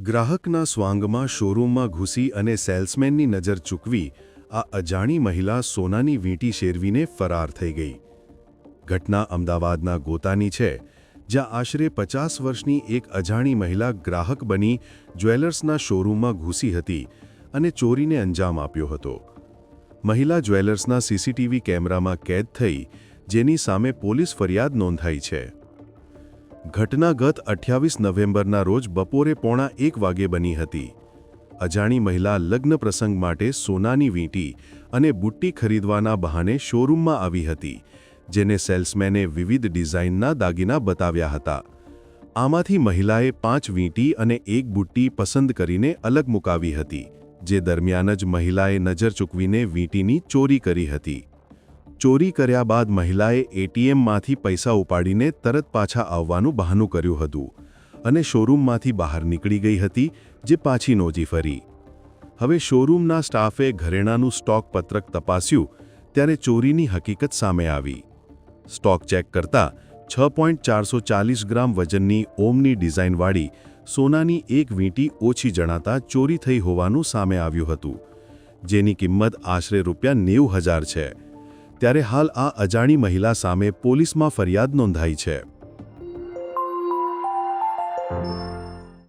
ગ્રાહકના સ્વાંગમાં શોરૂમમાં ઘૂસી અને સેલ્સમેનની નજર ચૂકવી આ અજાણી મહિલા સોનાની વીંટી શેરવીને ફરાર થઈ ગઈ. ઘટના અમદાવાદના ગોતાની છે, જ્યાં આશરે 50 વર્ષની એક અજાણી મહિલા ગ્રાહક બની જ્વેલર્સના શોરૂમમાં ઘૂસી હતી અને ચોરીને અંજામ આપ્યો હતો. મહિલા જ્વેલર્સના સીસીટીવી કેમેરામાં કેદ થઈ, જેની સામે પોલીસ ફરિયાદ નોંધાઈ છે. ઘટના ગત 28 નવેમ્બરના રોજ બપોરે 1:15 વાગે બની હતી. અજાણી મહિલા લગ્ન પ્રસંગ માટે સોનાની વીંટી અને બુટ્ટી ખરીદવાના બહાને શોરૂમમાં આવી હતી, જેને સેલ્સમેને વિવિધ ડિઝાઇનના દાગીના બતાવ્યા હતા. આમાંથી મહિલાએ 5 વીંટી અને 1 બુટ્ટી પસંદ કરીને અલગ મુકાવી હતી, જે દરમિયાન જ મહિલાએ નજર ચૂકવીને વીંટીની ચોરી કરી હતી. ચોરી કર્યા બાદ મહિલાએ એટીએમમાંથી પૈસા ઉપાડીને તરત પાછા આવવાનું બહાનું કર્યું હતું અને શોરૂમમાંથી બહાર નીકળી ગઈ હતી, જે પાછી નહોતી ફરી. હવે શોરૂમના સ્ટાફે ઘરેણાંનું સ્ટોક પત્રક તપાસ્યું ત્યારે ચોરીની હકીકત સામે આવી. સ્ટોક ચેક કરતા 6.440 ગ્રામ વજનની ઓમની ડિઝાઇનવાળી સોનાની એક વીંટી ઓછી જણાતા ચોરી થઈ હોવાનું સામે આવ્યું હતું, જેની કિંમત આશરે ₹90,000 છે. ત્યારે હાલ આ અજાણી મહિલા સામે પોલીસમાં ફરિયાદ નોંધાઈ છે.